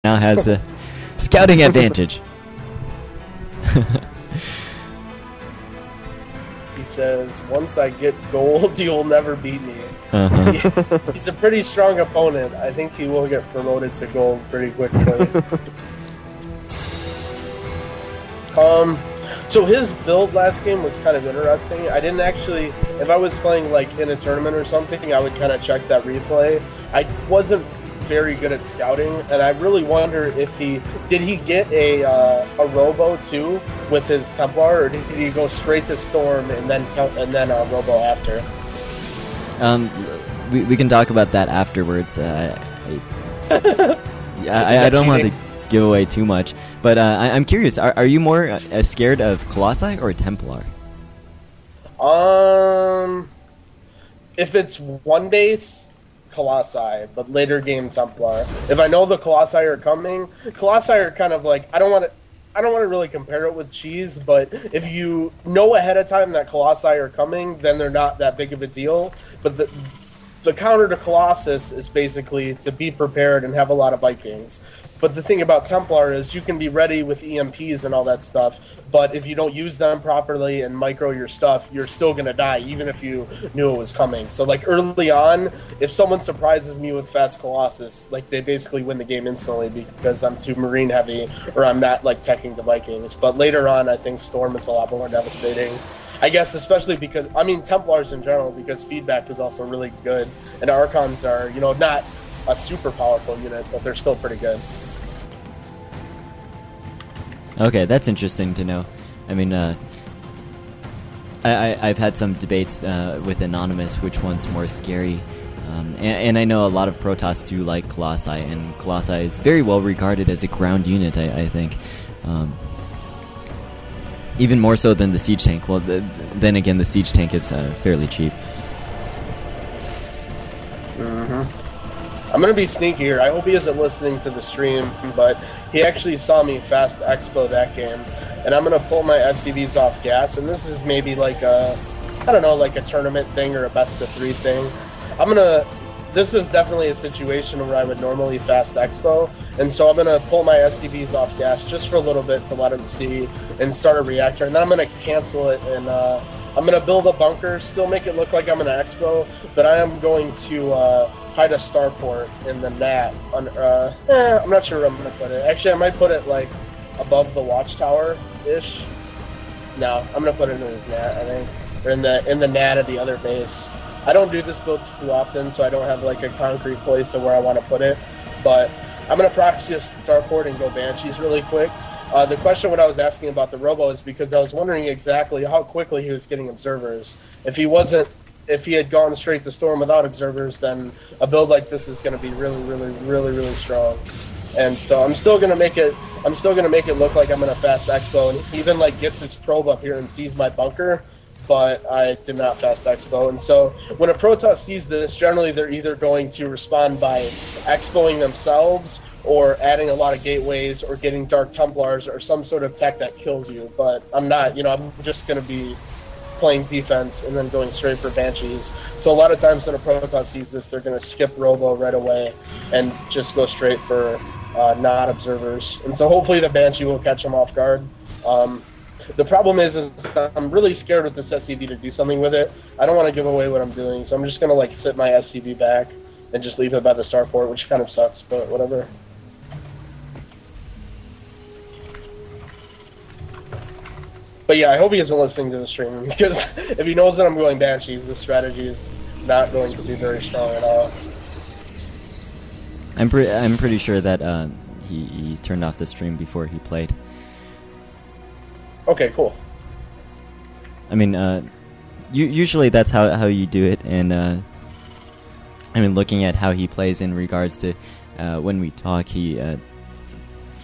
now has the scouting advantage. He says, once I get gold, you'll never beat me. He's a pretty strong opponent. I think he will get promoted to gold pretty quickly. So his build last game was kind of interesting. I didn't actually, if I was playing like in a tournament or something, I would kind of check that replay. I wasn't very good at scouting, and I really wonder if did he get a Robo too with his Templar, or did he go straight to Storm and then Robo after? We can talk about that afterwards. I don't want to give away too much, but I'm curious. Are you more scared of Colossi or Templar? If it's one base, Colossi, but later game Templar. If I know the Colossi are coming, Colossi are kind of like, I don't want to really compare it with cheese, but if you know ahead of time that Colossi are coming, then they're not that big of a deal. But the counter to Colossus is basically to be prepared and have a lot of Vikings. But the thing about Templar is you can be ready with EMPs and all that stuff, but if you don't use them properly and micro your stuff, you're still going to die, even if you knew it was coming. So, like, early on, if someone surprises me with fast Colossus, like, they basically win the game instantly because I'm too Marine heavy or I'm not, like, teching the Vikings. But later on, I think Storm is a lot more devastating. I guess especially because, I mean, Templars in general, because feedback is also really good. And Archons are, you know, not a super powerful unit, but they're still pretty good. Okay, that's interesting to know. I mean, I've had some debates with Anonymous which one's more scary. And I know a lot of Protoss do like Colossi, and Colossi is very well regarded as a ground unit, I think. Even more so than the Siege Tank. Well, then again, the Siege Tank is fairly cheap. I'm going to be sneaky here. I hope he isn't listening to the stream, but he actually saw me fast Expo that game. And I'm going to pull my SCVs off gas, and this is maybe like a tournament thing or a best of 3 thing. This is definitely a situation where I would normally fast Expo, and so I'm going to pull my SCVs off gas just for a little bit to let him see and start a reactor, and then I'm going to cancel it, and I'm going to build a bunker, still make it look like I'm in an Expo, but I am going to hide a starport in the NAT. I'm not sure where I'm going to put it. Actually, I might put it like above the watchtower-ish. No, I'm going to put it in his NAT, I think, or in the NAT of the other base. I don't do this build too often, so I don't have like a concrete place of where I want to put it, but I'm going to proxy a starport and go Banshees really quick. The question what I was asking about the Robo is because I was wondering exactly how quickly he was getting observers. If he had gone straight to Storm without observers, then a build like this is going to be really, really, really, really strong. And so I'm still going to make it look like I'm in a fast Expo, and he even like gets his probe up here and sees my bunker, but I did not fast Expo. And so when a Protoss sees this, generally they're either going to respond by Expoing themselves or adding a lot of gateways or getting Dark Templars or some sort of tech that kills you. But I'm not, I'm just going to be playing defense and then going straight for Banshees. So a lot of times when a Protoss sees this, they're going to skip Robo right away and just go straight for not observers. And so hopefully the Banshee will catch them off guard. The problem is I'm really scared with this SCV to do something with it. I don't want to give away what I'm doing, so I'm just going to like sit my SCV back and just leave it by the starport, which kind of sucks, but whatever. But yeah, I hope he isn't listening to the stream, because if he knows that I'm going Banshees, this strategy is not going to be very strong at all. I'm pretty sure that he turned off the stream before he played. Okay, cool. I mean, usually that's how you do it, and I mean, looking at how he plays in regards to when we talk, he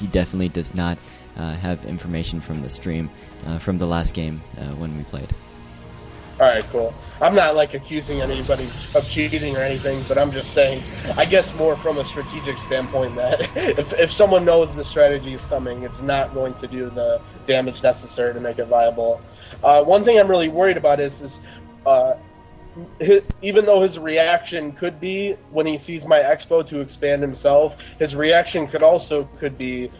definitely does not have information from the stream from the last game when we played. Alright, cool. I'm not like accusing anybody of cheating or anything, but I'm just saying, I guess more from a strategic standpoint that if someone knows the strategy is coming, it's not going to do the damage necessary to make it viable. One thing I'm really worried about is even though his reaction could be when he sees my expo to expand himself, his reaction could be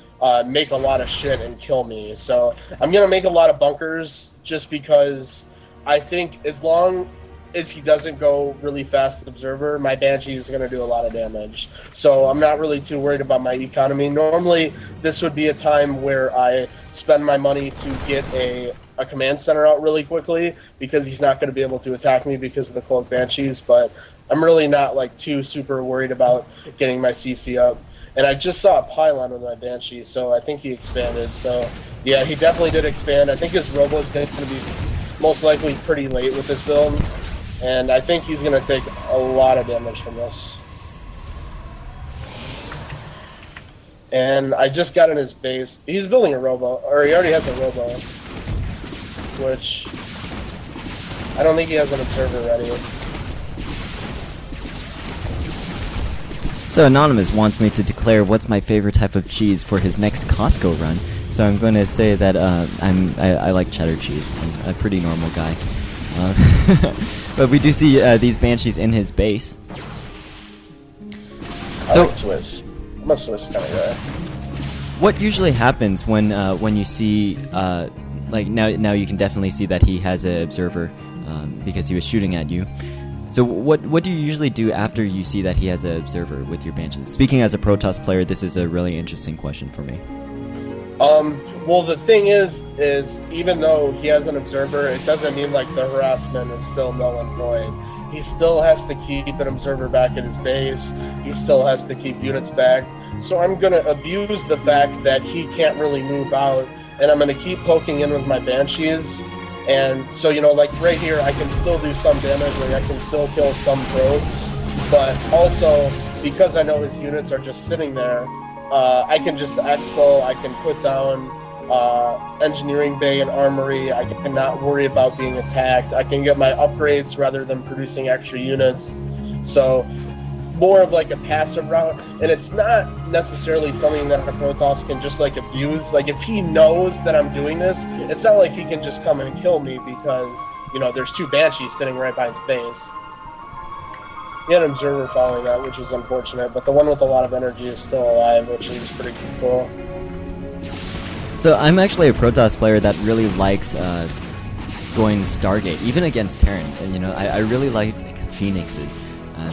make a lot of shit and kill me. So I'm gonna make a lot of bunkers just because I think as long as he doesn't go really fast Observer, my Banshee is gonna do a lot of damage. So I'm not really too worried about my economy. Normally this would be a time where I spend my money to get a command center out really quickly because he's not going to be able to attack me because of the Cloak Banshees, but I'm really not like too super worried about getting my CC up. And I just saw a pylon with my Banshee, so I think he expanded. So yeah, he definitely did expand. I think his Robo is going to be most likely pretty late with this build, and I think he's going to take a lot of damage from this. And I just got in his base. He's building a Robo, or he already has a Robo, which I don't think he has an Observer ready. So Anonymous wants me to declare what's my favorite type of cheese for his next Costco run. So I'm going to say that I like cheddar cheese. I'm a pretty normal guy. But we do see these Banshees in his base. I like Swiss. I'm a Swiss kind of guy. What usually happens when you see like now you can definitely see that he has an Observer because he was shooting at you. So what do you usually do after you see that he has an Observer with your Banshees? Speaking as a Protoss player, this is a really interesting question for me. Well, the thing is even though he has an Observer, it doesn't mean like the harassment is still null and void. He still has to keep an Observer back at his base. He still has to keep units back. So I'm going to abuse the fact that he can't really move out, and I'm going to keep poking in with my Banshees. And so, you know, like right here, I can still do some damage, like I can still kill some probes. But also, because I know his units are just sitting there, I can just expo, I can put down engineering bay and armory. I can not worry about being attacked. I can get my upgrades rather than producing extra units. So more of like a passive route, and it's not necessarily something that a Protoss can just like abuse. Like if he knows that I'm doing this, it's not like he can just come and kill me because, you know, there's two Banshees sitting right by his base. He had an Observer following that, which is unfortunate, but the one with a lot of energy is still alive, which is pretty cool. So I'm actually a Protoss player that really likes going Stargate, even against Terran. And you know, I really like Phoenixes.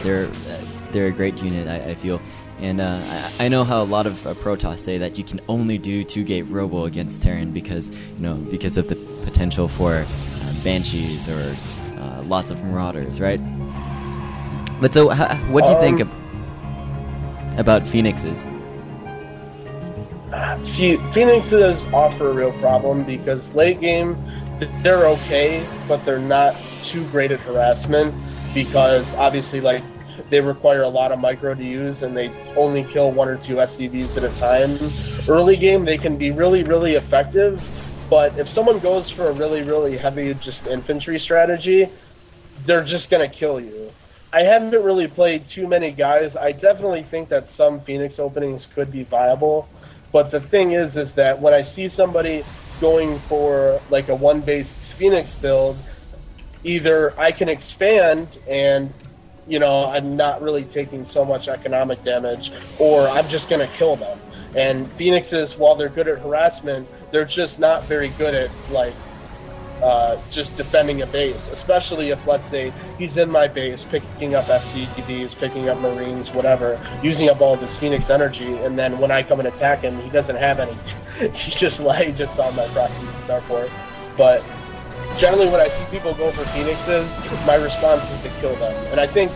They're a great unit, I feel. And I know how a lot of Protoss say that you can only do 2-gate Robo against Terran because, you know, because of the potential for Banshees or lots of Marauders, right? But so, what do you think about Phoenixes? See, Phoenixes offer a real problem because late game, they're okay, but they're not too great at harassment because obviously, like, they require a lot of micro to use and they only kill 1 or 2 SCVs at a time. Early game, they can be really, really effective, but if someone goes for a really, really heavy just infantry strategy, they're just going to kill you. I haven't really played too many guys. I definitely think that some Phoenix openings could be viable. But the thing is that when I see somebody going for like a 1-base Phoenix build, either I can expand and, you know, I'm not really taking so much economic damage, or I'm just going to kill them. And Phoenixes, while they're good at harassment, they're just not very good at, like, just defending a base, especially if, let's say, he's in my base picking up SCVs, picking up Marines, whatever, using up all of his Phoenix energy, and then when I come and attack him, he doesn't have any. he just saw my proxy Starport. But generally when I see people go for Phoenixes, my response is to kill them. And I think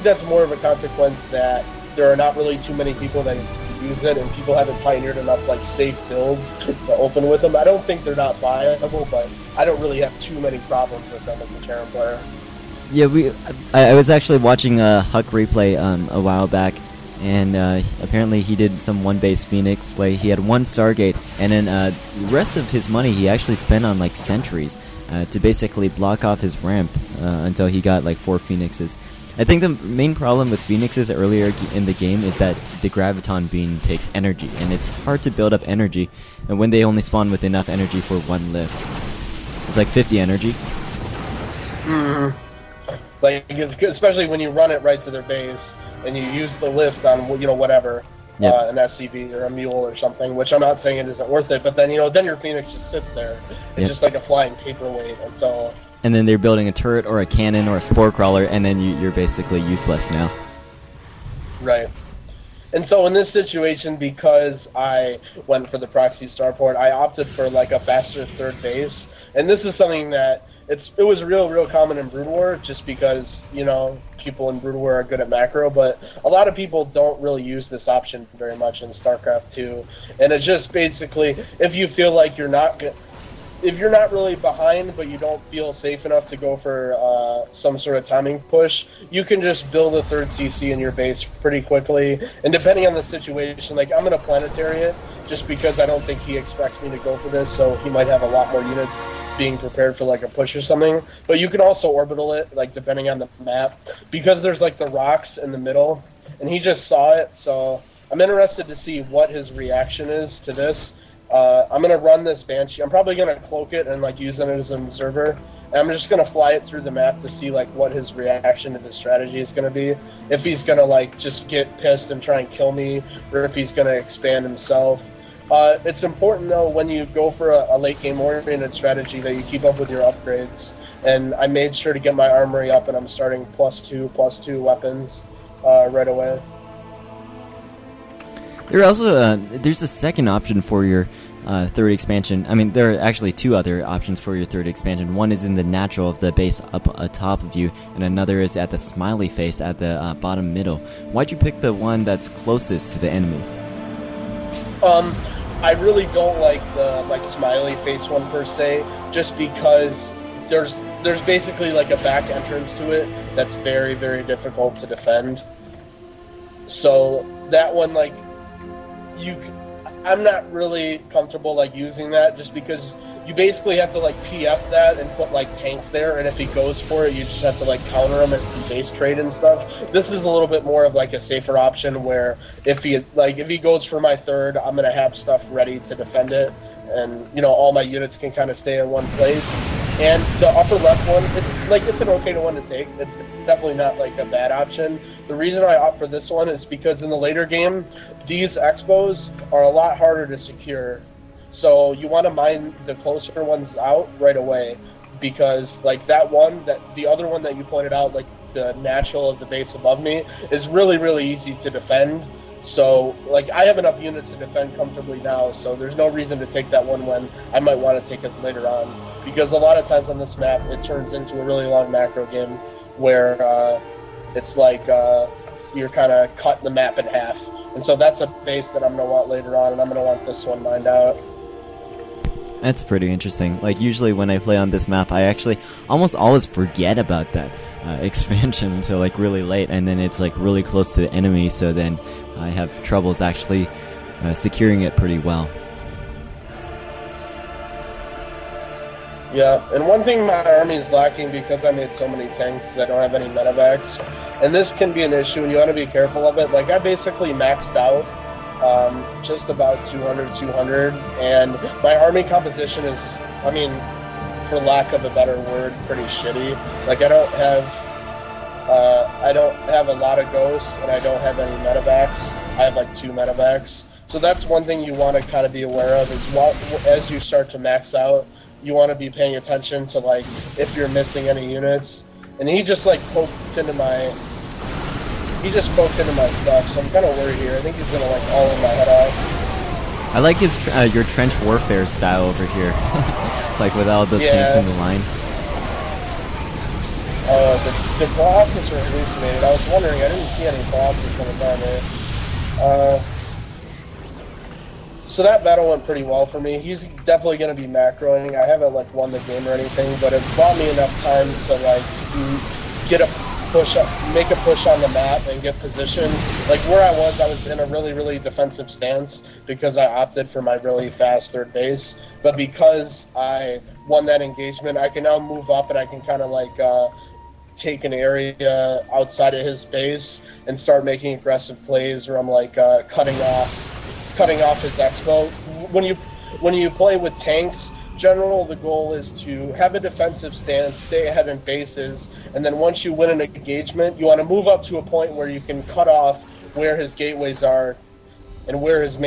that's more of a consequence that there are not really too many people that use it, and people haven't pioneered enough like safe builds to open with them. I don't think they're not viable, but I don't really have too many problems with them as a Terran player. Yeah, I was actually watching Huck replay a while back, and apparently he did some 1-base Phoenix play. He had 1 Stargate, and then the rest of his money he actually spent on like sentries to basically block off his ramp until he got like 4 Phoenixes. I think the main problem with Phoenixes earlier in the game is that the Graviton Beam takes energy, and it's hard to build up energy, and when they only spawn with enough energy for 1 lift. It's like 50 energy. Mm-hmm. Like, especially when you run it right to their base and you use the lift on, you know, whatever, Yep. an SCV or a mule or something. Which I'm not saying it isn't worth it, but then, you know, then your Phoenix just sits there. It's Yep. just like a flying paperweight, and so. And then they're building a turret or a cannon or a spore crawler, and then you're basically useless now. Right. And so in this situation, because I went for the proxy starport, I opted for like a faster third base. And this is something that it was real common in Brood War, just because, you know, people in Brood War are good at macro, but a lot of people don't really use this option very much in StarCraft 2. And it's just basically, if you feel like if you're not really behind, but you don't feel safe enough to go for some sort of timing push, you can just build a third CC in your base pretty quickly. And depending on the situation, like, I'm going to planetary it, just because I don't think he expects me to go for this, so he might have a lot more units being prepared for, like, a push or something. But you can also orbital it, like, depending on the map, because there's, like, the rocks in the middle, and he just saw it, so I'm interested to see what his reaction is to this. I'm going to run this Banshee. I'm probably going to cloak it and, like, use it as an observer. And I'm just going to fly it through the map to see, like, what his reaction to this strategy is going to be. If he's going to, like, just get pissed and try and kill me, or if he's going to expand himself. It's important, though, when you go for a late-game oriented strategy that you keep up with your upgrades. And I made sure to get my armory up, and I'm starting +2/+2 weapons right away. There are also there's a second option for your third expansion. I mean, there are actually two other options for your third expansion. One is in the natural of the base up atop of you, and another is at the smiley face at the bottom middle. Why'd you pick the one that's closest to the enemy? I really don't like the smiley face one per se, just because there's basically like a back entrance to it that's very difficult to defend. So that one, like, I'm not really comfortable like using that, just because you basically have to like PF that and put like tanks there, and if he goes for it, you just have to like counter him and base trade and stuff. This is a little bit more of like a safer option, where if he goes for my third, I'm gonna have stuff ready to defend it, and, you know, all my units can kind of stay in one place. And the upper left one, it's an okay one to take. It's definitely not like a bad option. The reason I opt for this one is because in the later game, these expos are a lot harder to secure. So you want to mine the closer ones out right away, because like the other one that you pointed out, like the natural of the base above me, is really easy to defend. So like I have enough units to defend comfortably now, so there's no reason to take that one when I might want to take it later on. Because a lot of times on this map, it turns into a really long macro game where it's like you're kind of cutting the map in half. And so that's a base that I'm going to want later on, and I'm going to want this one mined out. That's pretty interesting. Like, usually when I play on this map, I actually almost always forget about that expansion until like really late, and then it's like really close to the enemy, so then I have troubles actually securing it pretty well. Yeah, and one thing my army is lacking, because I made so many tanks, is I don't have any medevacs. And this can be an issue, and you want to be careful of it. Like, I basically maxed out just about 200, and my army composition is, I mean, for lack of a better word, pretty shitty. Like, I don't have a lot of ghosts, and I don't have any medevacs. I have like 2 medevacs. So that's one thing you want to kind of be aware of, is as you start to max out, you want to be paying attention to, like, if you're missing any units. And he just poked into my stuff, so I'm kind of worried here. I think he's gonna like all in my head off. I like his your trench warfare style over here, like with all those tanks in the line. The Colossus are hallucinated. I was wondering, I didn't see any Colossus on the down there. So that battle went pretty well for me. He's definitely going to be macroing. I haven't like won the game or anything, but it bought me enough time to like make a push on the map and get position. Like where I was in a really defensive stance because I opted for my really fast third base. But because I won that engagement, I can now move up and I can kind of like take an area outside of his base and start making aggressive plays where I'm like cutting off his expo. When you play with tanks, general, the goal is to have a defensive stance, stay ahead in bases, and then once you win an engagement, you want to move up to a point where you can cut off where his gateways are and where his